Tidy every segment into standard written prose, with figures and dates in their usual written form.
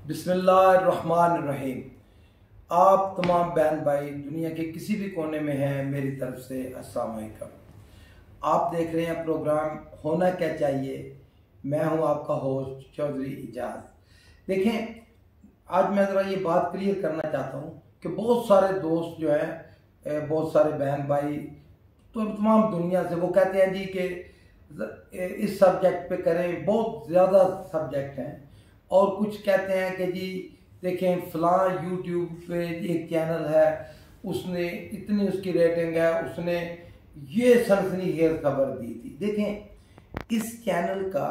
बिस्मिल्लाहिर्रहमानिर्रहीम। आप तमाम बहन भाई दुनिया के किसी भी कोने में हैं, मेरी तरफ से अस्सलाम वालेकुम। आप देख रहे हैं प्रोग्राम होना क्या चाहिए। मैं हूं आपका होस्ट चौधरी इजाज। देखें, आज मैं ज़रा ये बात क्लियर करना चाहता हूं कि बहुत सारे दोस्त जो हैं, बहुत सारे बहन भाई तो तमाम दुनिया से वो कहते हैं जी कि इस सब्जेक्ट पे करें, बहुत ज़्यादा सब्जेक्ट हैं। और कुछ कहते हैं कि जी देखें फ़लाँ यूट्यूब पे एक चैनल है, उसने इतनी उसकी रेटिंग है, उसने ये सनसनीखेज़ खबर दी थी। देखें, इस चैनल का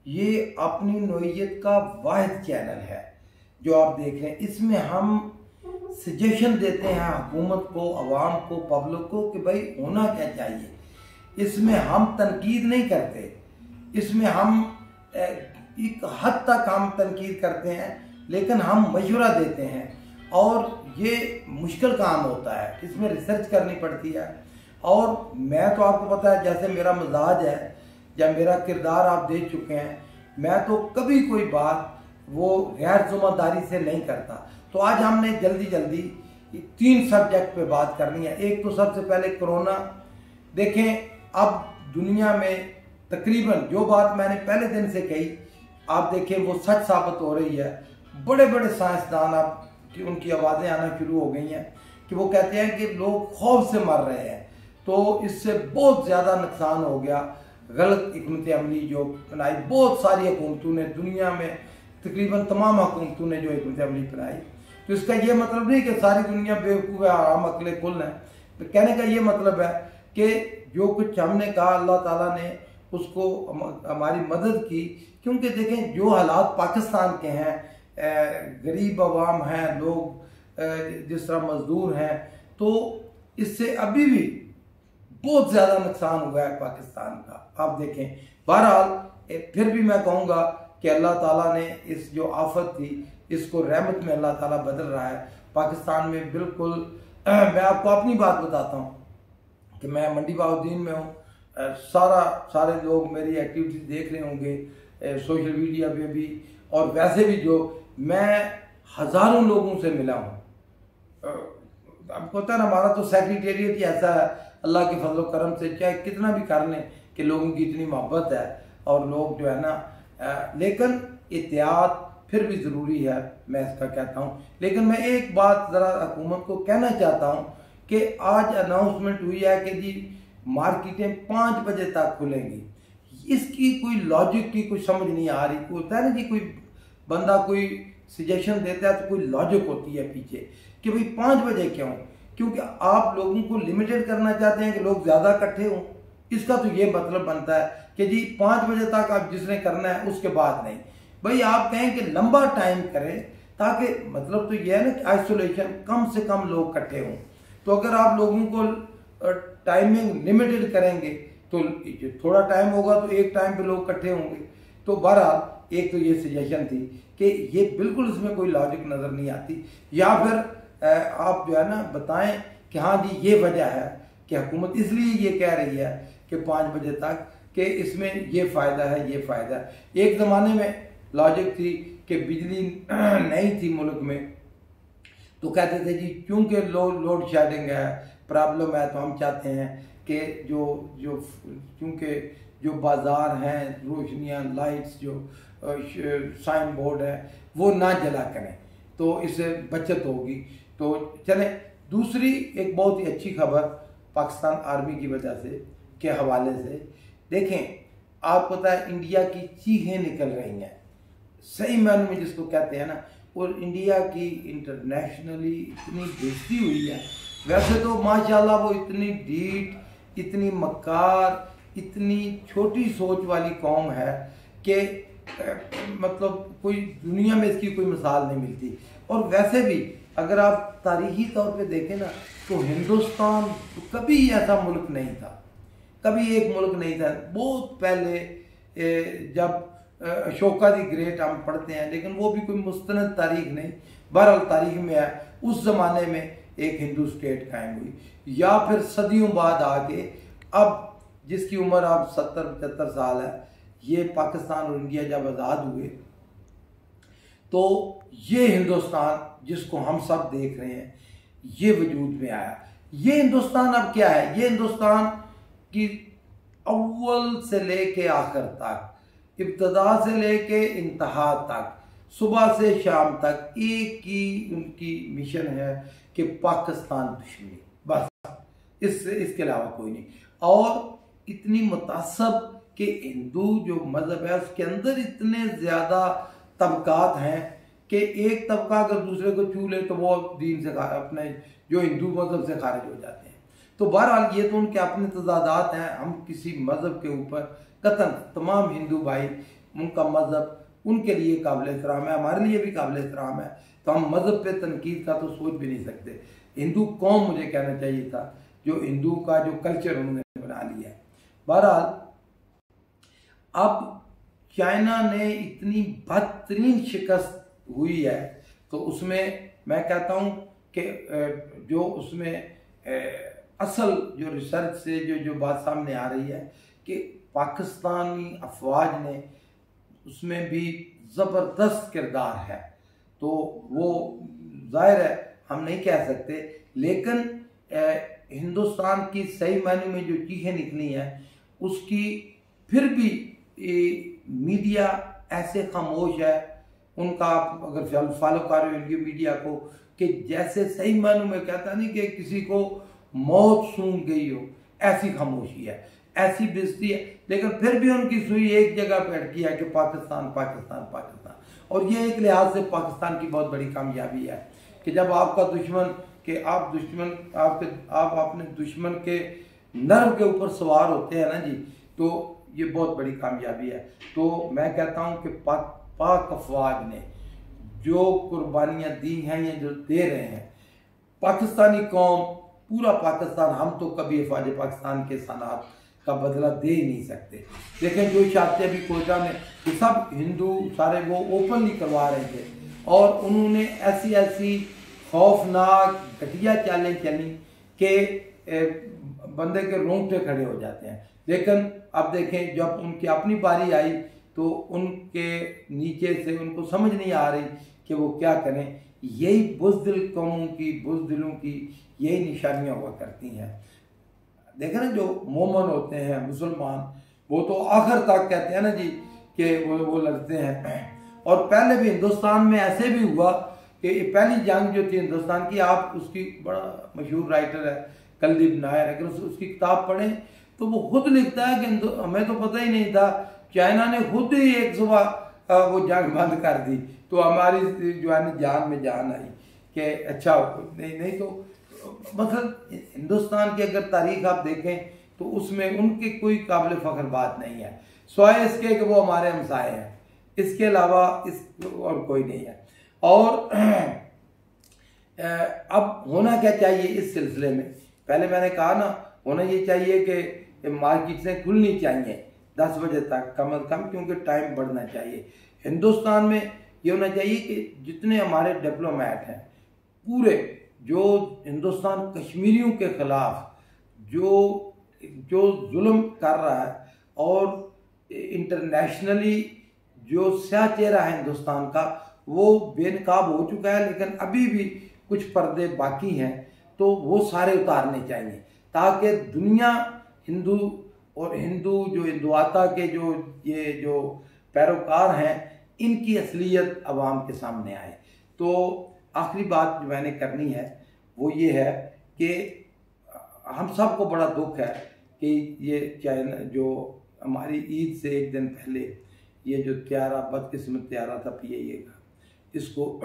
ये अपनी नौइयत का वाहिद चैनल है जो आप देख रहे हैं। इसमें हम सजेशन देते हैं हुकूमत को, अवाम को, पब्लिक को कि भाई होना क्या चाहिए। इसमें हम तनकीद नहीं करते, इसमें हम एक हद तक हम तनकीद करते हैं, लेकिन हम मशवरा देते हैं। और ये मुश्किल काम होता है, इसमें रिसर्च करनी पड़ती है। और मैं तो आपको पता है जैसे मेरा मिजाज है या मेरा किरदार आप देख चुके हैं, मैं तो कभी कोई बात वो गैर ज़िम्मेदारी से नहीं करता। तो आज हमने जल्दी जल्दी 3 सब्जेक्ट पे बात करनी है। एक तो सबसे पहले कोरोना। देखें, अब दुनिया में तकरीबन जो बात मैंने पहले दिन से कही, आप देखें वो सच साबित हो रही है। बड़े बड़े साइंसदान आप कि उनकी आवाज़ें आना शुरू हो गई हैं कि वो कहते हैं कि लोग खौफ से मर रहे हैं। तो इससे बहुत ज़्यादा नुकसान हो गया। गलत हिकमत अमली जो बनाई बहुत सारी हुकूमतों ने, दुनिया में तकरीबन तमाम हुकूमतों ने जो हिकमत अमली बनाई। तो इसका ये मतलब नहीं कि सारी दुनिया बेवकूफ़ है, आराम अकले कुल है। तो कहने का ये मतलब है कि जो कुछ हमने कहा अल्लाह ताला ने उसको हमारी मदद की। क्योंकि देखें जो हालात पाकिस्तान के हैं, गरीब अवाम हैं, लोग जिस तरह मजदूर हैं, तो इससे अभी भी बहुत ज़्यादा नुकसान हुआ है पाकिस्तान का। आप देखें, बहरहाल फिर भी मैं कहूँगा कि अल्लाह ताला ने इस जो आफत थी इसको रहमत में अल्लाह ताला बदल रहा है पाकिस्तान में। बिल्कुल मैं आपको अपनी बात बताता हूँ कि मैं मंडी बहाउद्दीन में हूँ। सारे लोग मेरी एक्टिविटीज देख रहे होंगे सोशल मीडिया पे भी, और वैसे भी जो मैं हज़ारों लोगों से मिला हूँ। आपको पता है ना, हमारा तो सेक्रेटेरिएट ही ऐसा है, अल्लाह के फजल करम से चाहे कितना भी कर लें कि लोगों की इतनी मोहब्बत है और लोग जो है ना, लेकिन एहतियात फिर भी ज़रूरी है, मैं इसका कहता हूँ। लेकिन मैं एक बात ज़रा हुकूमत को कहना चाहता हूँ कि आज अनाउंसमेंट हुई है कि जी मार्केटें 5 बजे तक खुलेंगी। इसकी कोई लॉजिक की कुछ समझ नहीं आ रही। कोई होता है ना जी, कोई बंदा कोई सजेशन देता है तो कोई लॉजिक होती है पीछे कि भाई 5 बजे क्यों? क्योंकि आप लोगों को लिमिटेड करना चाहते हैं कि लोग ज़्यादा इकट्ठे हों। इसका तो ये मतलब बनता है कि जी 5 बजे तक आप जिसने करना है उसके बाद नहीं। भाई आप कहें कि लंबा टाइम करें, ताकि मतलब तो ये है ना कि आइसोलेशन कम से कम लोग इकट्ठे हों। तो अगर आप लोगों को टाइमिंग लिमिटेड करेंगे तो थोड़ा टाइम होगा तो एक टाइम पे लोग इकट्ठे होंगे। तो बहरहाल एक तो ये सजेशन थी कि ये बिल्कुल इसमें कोई लॉजिक नज़र नहीं आती। या फिर आप जो है ना बताएं कि हाँ जी ये वजह है कि हुकूमत इसलिए ये कह रही है कि 5 बजे तक कि इसमें ये फ़ायदा है, ये फ़ायदा है। एक ज़माने में लॉजिक थी कि बिजली नहीं थी मुल्क में, तो कहते थे जी क्योंकि लोड शेडिंग है, प्रॉब्लम है, तो हम चाहते हैं कि जो क्योंकि जो बाज़ार हैं, रोशनियाँ, लाइट्स, जो साइन बोर्ड है वो ना जला करें, तो इससे बचत होगी। तो चलें, दूसरी एक बहुत ही अच्छी खबर पाकिस्तान आर्मी की वजह से के हवाले से। देखें, आपको पता है इंडिया की चीखें निकल रही हैं, सही मायने में जिसको कहते हैं ना, और इंडिया की इंटरनेशनली इतनी बेइज्जती हुई है। वैसे तो माशाल्लाह वो इतनी ढीठ, इतनी मक्कार, इतनी छोटी सोच वाली कौम है कि मतलब कोई दुनिया में इसकी कोई मिसाल नहीं मिलती। और वैसे भी अगर आप तारीखी तौर पे देखें ना, तो हिंदुस्तान तो कभी ऐसा मुल्क नहीं था, कभी एक मुल्क नहीं था। बहुत पहले जब अशोका दी ग्रेट हम पढ़ते हैं, लेकिन वो भी कोई मुस्तनद तारीख नहीं, बहरहाल तारीख में है, उस ज़माने में एक हिंदू स्टेट कायम हुई। या फिर सदियों बाद आके अब जिसकी उम्र आप 70-75 साल है, ये पाकिस्तान और इंडिया जब आज़ाद हुए तो ये हिंदुस्तान जिसको हम सब देख रहे हैं ये वजूद में आया। ये हिंदुस्तान अब क्या है? ये हिंदुस्तान की अव्वल से लेके आखिर तक, इब्तदा से लेके इंतहा तक, सुबह से शाम तक एक ही उनकी मिशन है कि पाकिस्तान दुश्मनी, बस इसके अलावा कोई नहीं। और इतनी मुतासब कि हिंदू जो मज़हब है उसके अंदर इतने ज़्यादा तबकात हैं कि एक तबका अगर दूसरे को छू ले तो वो दीन से अपने जो हिंदू मज़हब से खारिज हो जाते हैं। तो बहरहाल ये तो उनके अपने तजादात हैं। हम किसी मज़हब के ऊपर कतन, तमाम हिंदू भाई उनका मज़हब उनके लिए काबिल एहतराम है, हमारे लिए भी काबिल एहतराम है, तो हम मज़हब पे तनकीद का तो सोच भी नहीं सकते। हिंदू कौम मुझे कहना चाहिए था, जो हिंदू का जो कल्चर उन्होंने बना लिया है। बहरहाल अब चाइना ने इतनी बदतरीन शिकस्त हुई है तो उसमें मैं कहता हूँ कि जो उसमें असल जो रिसर्च से जो बात सामने आ रही है कि पाकिस्तानी अफवाज ने उसमें भी ज़बरदस्त किरदार है। तो वो जाहिर है हम नहीं कह सकते, लेकिन हिंदुस्तान की सही मायने में जो चीज़ें निकली हैं उसकी फिर भी मीडिया ऐसे खामोश है। उनका आप अगर फॉलो कर रहे हो मीडिया को कि जैसे सही मायनों में कहता नहीं कि किसी को मौत सूंघ गई हो, ऐसी खामोशी है, ऐसी बेइज्जती है। लेकिन फिर भी उनकी सुई एक जगह पे अटकी है कि पाकिस्तान पाकिस्तान पाकिस्तान। और ये एक लिहाज से पाकिस्तान की बहुत बड़ी कामयाबी है कि जब आपका दुश्मन कि आप अपने दुश्मन के नर्व के ऊपर सवार होते हैं ना जी, तो ये बहुत बड़ी कामयाबी है। तो मैं कहता हूँ कि पाक अफवाज ने जो कुर्बानियाँ दी हैं या जो दे रहे हैं, पाकिस्तानी कौम, पूरा पाकिस्तान, हम तो कभी अफवाज पाकिस्तान के सनात का बदला दे ही नहीं सकते। लेकिन जो चाहते अभी कोयटा में ये सब हिंदू सारे वो ओपनली करवा रहे थे और उन्होंने ऐसी ऐसी खौफनाक घटिया चालें चली कि बंदे के रोंगटे खड़े हो जाते हैं। लेकिन अब देखें जब उनकी अपनी बारी आई तो उनके नीचे से उनको समझ नहीं आ रही कि वो क्या करें। यही बुज़दिल कौमों की, बुज़दिलों की यही निशानियां हुआ करती हैं। देखें ना, जो मोमन होते हैं मुसलमान, वो तो आखिर तक कहते हैं ना जी कि वो लड़ते हैं। और पहले भी हिंदुस्तान में ऐसे भी हुआ कि पहली जंग जो थी हिंदुस्तान की, आप उसकी बड़ा मशहूर राइटर है कुलदीप नायर, अगर उसकी किताब पढ़ें तो वो खुद लिखता है कि हमें तो पता ही नहीं था, चाइना ने खुद ही एक सुबह वो जंग बंद कर दी, तो हमारी जो है जान में जान आई कि अच्छा नहीं तो मतलब हिंदुस्तान की अगर तारीख आप देखें तो उसमें उनकी कोई काबिल फ़ख्र बात नहीं है, सिवाय इसके कि वो हमारे हमसाए हैं, इसके अलावा और कोई नहीं है। और अब होना क्या चाहिए इस सिलसिले में? पहले मैंने कहा ना, होना ये चाहिए कि मार्केटें खुलनी चाहिए 10 बजे तक कम अज़ कम, क्योंकि टाइम बढ़ना चाहिए। हिंदुस्तान में ये होना चाहिए कि जितने हमारे डिप्लोमेट हैं पूरे, जो हिंदुस्तान कश्मीरियों के खिलाफ जो जुल्म कर रहा है और इंटरनेशनली जो स्या चेहरा है हिंदुस्तान का वो बेनकाब हो चुका है, लेकिन अभी भी कुछ पर्दे बाकी हैं, तो वो सारे उतारने चाहिए ताकि दुनिया हिंदू और जो हिंदुआता के जो पैरोकार हैं इनकी असलियत अवाम के सामने आए। तो आखिरी बात जो मैंने करनी है वो ये है कि हम सबको बड़ा दुख है कि ये चाइना जो हमारी ईद से एक दिन पहले ये जो त्यारा, बदकिस्मत त्यारा था PIA का, इसको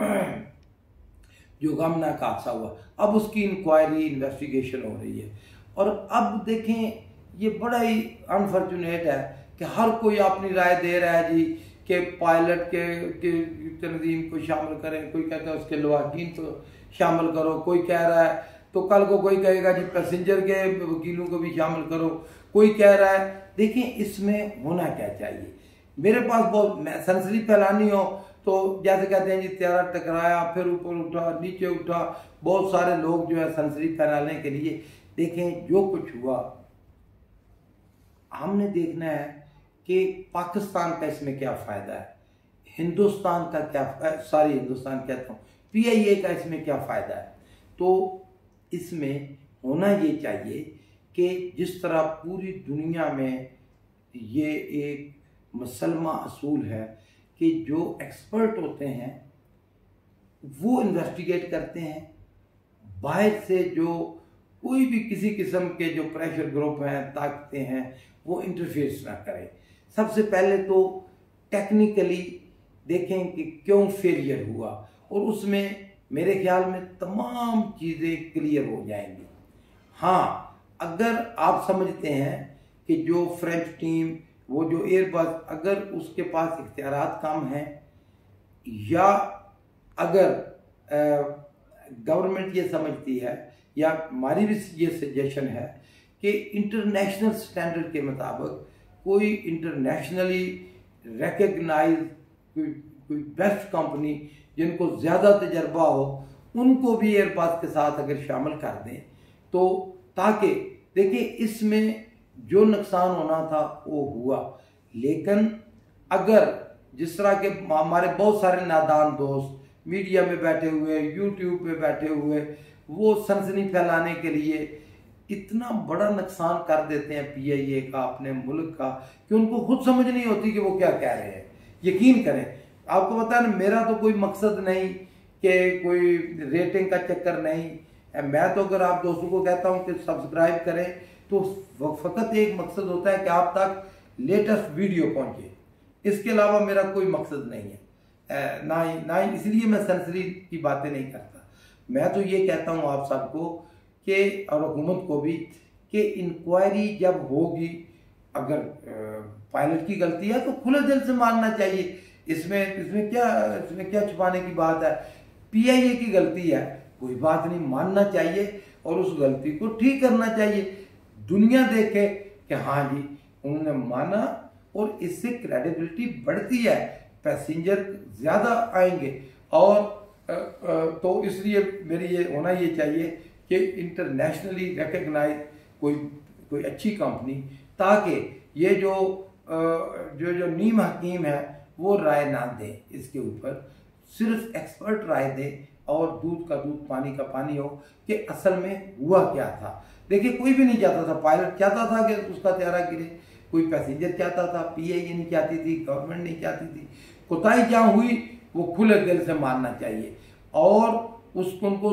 जो गमनाक हादसा हुआ, अब उसकी इंक्वायरी इन्वेस्टिगेशन हो रही है। और अब देखें ये बड़ा ही अनफॉर्चुनेट है कि हर कोई अपनी राय दे रहा है जी कि पायलट के तंजीम को शामिल करें, कोई कहता है उसके लवाकिन को शामिल करो, कोई कह रहा है तो कल को कोई कहेगा जी पैसेंजर के वकीलों को भी शामिल करो, कोई कह रहा है। देखिए इसमें होना क्या चाहिए, मेरे पास बहुत सनसनी फैलानी हो तो जैसे कहते हैं जी त्यारा टकराया, फिर ऊपर उठा, नीचे उठा, बहुत सारे लोग जो है सनसनी फैलाने के लिए। देखें जो कुछ हुआ हमने देखना है कि पाकिस्तान का इसमें क्या फ़ायदा है, हिंदुस्तान का क्या, सॉरी हिंदुस्तान कहता हूँ, पीआईए का इसमें क्या फ़ायदा है। तो इसमें होना ये चाहिए कि जिस तरह पूरी दुनिया में ये एक मुसलमा असूल है कि जो एक्सपर्ट होते हैं वो इन्वेस्टिगेट करते हैं, बाहर से जो कोई भी किसी किस्म के जो प्रेशर ग्रुप हैं, ताकतें हैं, वो इंटरफेस ना करें। सबसे पहले तो टेक्निकली देखें कि क्यों फेलियर हुआ, और उसमें मेरे ख्याल में तमाम चीज़ें क्लियर हो जाएंगी। हाँ, अगर आप समझते हैं कि जो फ्रेंच टीम, वो जो एयरबस, अगर उसके पास इख्तियारात कम हैं, या अगर गवर्नमेंट ये समझती है, या हमारी भी ये सजेशन है कि इंटरनेशनल स्टैंडर्ड के मुताबिक कोई इंटरनेशनली रिकग्नाइज कोई बेस्ट कंपनी जिनको ज़्यादा तजर्बा हो, उनको भी एयरपास के साथ अगर शामिल कर दें, तो ताकि देखिए इसमें जो नुकसान होना था वो हुआ। लेकिन अगर जिस तरह के हमारे बहुत सारे नादान दोस्त मीडिया में बैठे हुए, यूट्यूब पे बैठे हुए, वो सनसनी फैलाने के लिए इतना बड़ा नुकसान कर देते हैं पीआईए का, अपने मुल्क का, कि उनको खुद समझ नहीं होती कि वो क्या कह रहे हैं। यकीन करें, आपको पता है ना, मेरा तो कोई मकसद नहीं कि कोई रेटिंग का चक्कर नहीं। मैं तो अगर आप दोस्तों को कहता हूं कि सब्सक्राइब करें, तो फ़कत एक मकसद होता है कि आप तक लेटेस्ट वीडियो पहुंचे। इसके अलावा मेरा कोई मकसद नहीं है, ना ही इसलिए मैं सनसनी की बातें नहीं करता। मैं तो ये कहता हूं आप सबको कि, और हुकूमत को भी, कि इंक्वायरी जब होगी, अगर पायलट की गलती है तो खुले दिल से मानना चाहिए। इसमें क्या छुपाने की बात है। पीआईए की गलती है, कोई बात नहीं, मानना चाहिए और उस गलती को ठीक करना चाहिए। दुनिया देखे कि हाँ जी उन्होंने माना, और इससे क्रेडिबिलिटी बढ़ती है, पैसेंजर ज़्यादा आएंगे। और तो इसलिए मेरी ये होना ये चाहिए कि इंटरनेशनली रिकग्नाइज कोई अच्छी कंपनी, ताकि ये जो नीम हकीम है वो राय ना दें इसके ऊपर, सिर्फ एक्सपर्ट राय दें, और दूध का दूध पानी का पानी हो कि असल में हुआ क्या था। देखिए कोई भी नहीं चाहता था, पायलट चाहता था कि उसका त्यारा गिरे, कोई पैसेंजर चाहता था, पीआईए नहीं चाहती थी, गवर्नमेंट नहीं चाहती थी। कोताही जहाँ हुई वो खुले दिल से मानना चाहिए, और उसको उनको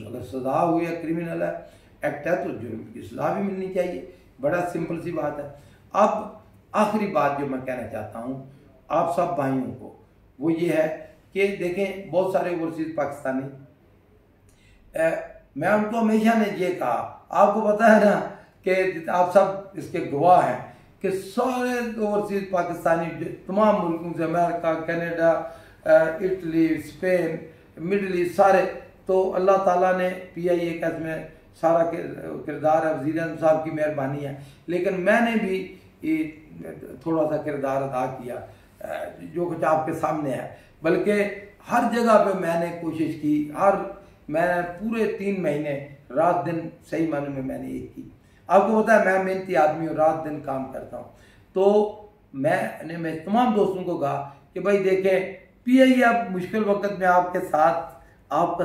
अगर सजा हुई है, क्रिमिनल है, एक्ट है, तो जुर्म की सजा भी मिलनी चाहिए। बड़ा सिंपल सी बात है। अब आखिरी बात जो मैं कहना चाहता हूँ आप सब भाइयों को, वो ये है कि देखें बहुत सारे ओवरसीज पाकिस्तानी, मैं उनको हमेशा ने ये कहा, आपको पता है ना कि आप सब इसके गवाह हैं कि सारे ओवरसीज पाकिस्तानी तमाम मुल्कों से, America, Canada, Italy, Spain, middle east, सारे, तो अल्लाह ताला ने पीआईए का इसमें सारा किरदार है, वज़ीर आज़म साहब की मेहरबानी है। लेकिन मैंने भी थोड़ा सा किरदार अदा किया, जो कुछ आपके सामने है। बल्कि हर जगह पे मैंने कोशिश की, मैं पूरे 3 महीने रात दिन सही मायने में मैंने ये की। आपको पता है मैं मेहनती आदमी हूँ, रात दिन काम करता हूँ। तो मैं तमाम दोस्तों को कहा कि भाई देखें, पीआईए अब मुश्किल वक्त में आपका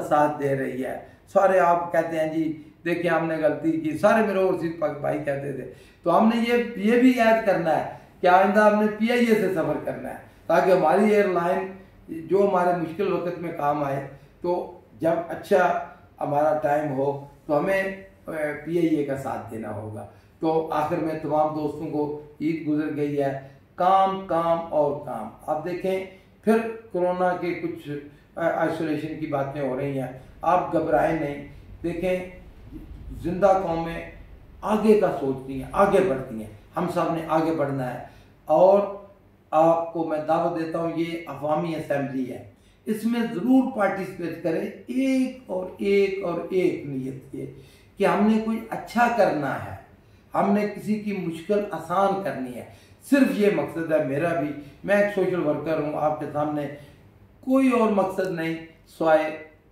साथ दे रही है। सारे आप कहते हैं जी देखिए हमने गलती की, सारे मेरे ओवरसीज भाई कहते थे। तो हमने ये भी याद करना है कि आइंदा हमने पीआईए से सफ़र करना है, ताकि हमारी एयरलाइन जो हमारे मुश्किल वक्त में काम आए। तो जब अच्छा हमारा टाइम हो तो हमें पीआईए का साथ देना होगा। तो आखिर में तमाम दोस्तों को ईद गुजर गई है, काम काम और काम। आप देखें फिर कोरोना के कुछ आइसोलेशन की बातें हो रही हैं, आप घबराएं नहीं। देखें जिंदा कौमें आगे का सोचती हैं, आगे बढ़ती हैं, हम सब ने आगे बढ़ना है। और आपको मैं दावत देता हूँ, ये अवामी असम्बली है, इसमें ज़रूर पार्टिसिपेट करें, एक और एक नीयत के कि हमने कोई अच्छा करना है, हमने किसी की मुश्किल आसान करनी है। सिर्फ ये मकसद है मेरा भी। मैं एक सोशल वर्कर हूँ, आपके सामने कोई और मकसद नहीं सिवाय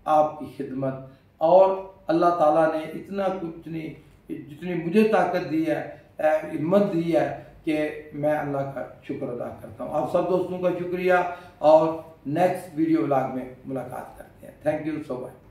आपकी खिदमत। और अल्लाह ताला ने इतना कुछ नहीं, जितनी मुझे ताकत दी है, हिम्मत दी है कि मैं अल्लाह का शुक्र अदा करता हूँ। आप सब दोस्तों का शुक्रिया और नेक्स्ट वीडियो व्लॉग में मुलाकात करते हैं। Thank you so much.